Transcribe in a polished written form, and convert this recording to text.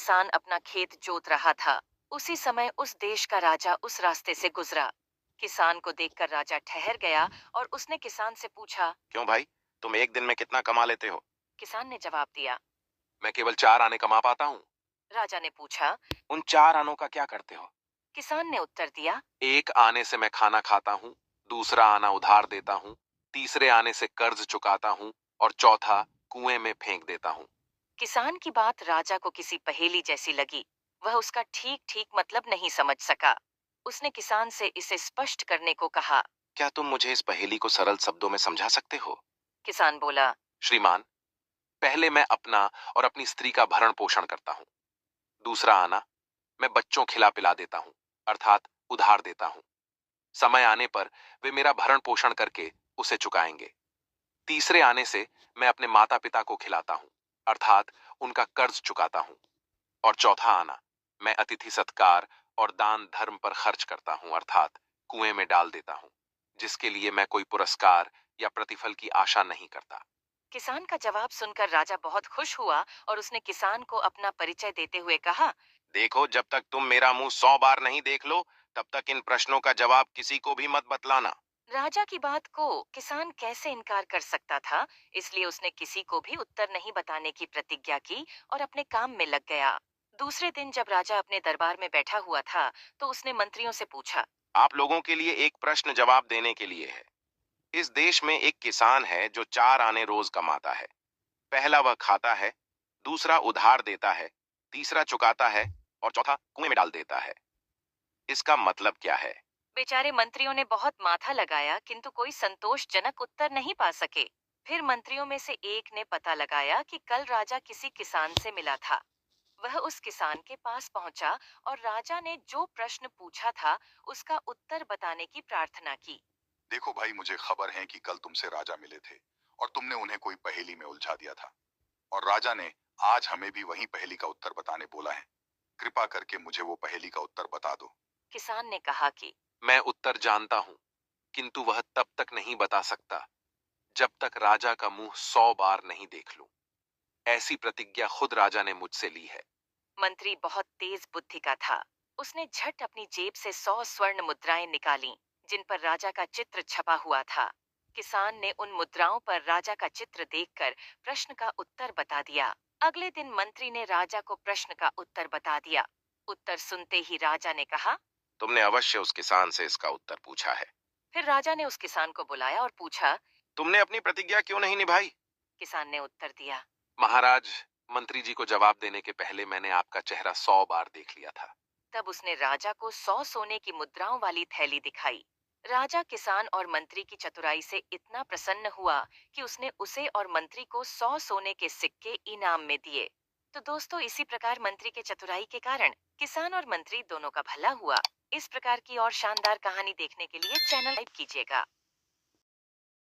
किसान अपना खेत जोत रहा था। उसी समय उस देश का राजा उस रास्ते से गुजरा। किसान को देखकर राजा ठहर गया और उसने किसान से पूछा। क्यों भाई, तुम एक दिन में कितना कमा लेते हो? किसान ने जवाब दिया। मैं केवल 4 आने कमा पाता हूँ। राजा ने पूछा। उन 4 आनों का क्या करते हो? किसान ने उत्तर दिया। एक आने से मैं खाना खाता हूँ, दूसरा आना उधार देता हूँ, तीसरे आने से कर्ज चुकाता हूँ और चौथा कुएं में फेंक देता हूँ। किसान की बात राजा को किसी पहेली जैसी लगी। वह उसका ठीक ठीक मतलब नहीं समझ सका। उसने किसान से इसे स्पष्ट करने को कहा। क्या तुम मुझे इस पहेली को सरल शब्दों में समझा सकते हो? किसान बोला। श्रीमान, पहले मैं अपना और अपनी स्त्री का भरण पोषण करता हूँ। दूसरा आना, मैं बच्चों खिला पिला देता हूँ, अर्थात उधार देता हूँ। समय आने पर वे मेरा भरण पोषण करके उसे चुकाएंगे। तीसरे आने से मैं अपने माता पिता को खिलाता हूँ, अर्थात उनका कर्ज चुकाता हूँ। और चौथा आना, मैं अतिथि सत्कार और दान धर्म पर खर्च करता हूँ, अर्थात कुएं में डाल देता हूँ, जिसके लिए मैं कोई पुरस्कार या प्रतिफल की आशा नहीं करता। किसान का जवाब सुनकर राजा बहुत खुश हुआ और उसने किसान को अपना परिचय देते हुए कहा। देखो, जब तक तुम मेरा मुंह 100 बार नहीं देख लो, तब तक इन प्रश्नों का जवाब किसी को भी मत बतलाना। राजा की बात को किसान कैसे इनकार कर सकता था, इसलिए उसने किसी को भी उत्तर नहीं बताने की प्रतिज्ञा की और अपने काम में लग गया। दूसरे दिन जब राजा अपने दरबार में बैठा हुआ था, तो उसने मंत्रियों से पूछा। आप लोगों के लिए एक प्रश्न जवाब देने के लिए है। इस देश में एक किसान है जो 4 आने रोज कमाता है। पहला वह खाता है, दूसरा उधार देता है, तीसरा चुकाता है और चौथा कुएं में डाल देता है। इसका मतलब क्या है? बेचारे मंत्रियों ने बहुत माथा लगाया, किंतु कोई संतोषजनक उत्तर नहीं पा सके। फिर मंत्रियों में से एक ने पता लगाया कि कल राजा किसी किसान से मिला था। वह उस किसान के पास पहुंचा और राजा ने जो प्रश्न पूछा था, उसका उत्तर बताने की प्रार्थना की। देखो भाई, मुझे खबर है कि कल तुमसे राजा मिले थे और तुमने उन्हें कोई पहेली में उलझा दिया था। और राजा ने आज हमें भी वही पहेली का उत्तर बताने बोला है। कृपा करके मुझे वो पहेली का उत्तर बता दो। किसान ने कहा कि मैं उत्तर जानता हूं, किंतु वह तब तक नहीं बता सकता जब तक राजा का मुंह 100 बार नहीं देख लूं। ऐसी प्रतिज्ञा खुद राजा ने मुझसे ली है। मंत्री बहुत तेज बुद्धि का था। उसने झट अपनी जेब से 100 स्वर्ण मुद्राएं निकाली, जिन पर राजा का चित्र छपा हुआ था। किसान ने उन मुद्राओं पर राजा का चित्र देखकर प्रश्न का उत्तर बता दिया। अगले दिन मंत्री ने राजा को प्रश्न का उत्तर बता दिया। उत्तर सुनते ही राजा ने कहा। तुमने अवश्य उस किसान से इसका उत्तर पूछा है। फिर राजा ने उस किसान को बुलाया और पूछा। तुमने अपनी प्रतिज्ञा क्यों नहीं निभाई? किसान ने उत्तर दिया। महाराज, मंत्री जी को जवाब देने के पहले मैंने आपका चेहरा 100 बार देख लिया था। तब उसने राजा को 100 सोने की मुद्राओं वाली थैली दिखाई। राजा किसान और मंत्री की चतुराई से इतना प्रसन्न हुआ कि उसने उसे और मंत्री को 100 सोने के सिक्के इनाम में दिए। तो दोस्तों, इसी प्रकार मंत्री के चतुराई के कारण किसान और मंत्री दोनों का भला हुआ। इस प्रकार की और शानदार कहानी देखने के लिए चैनल लाइक कीजिएगा।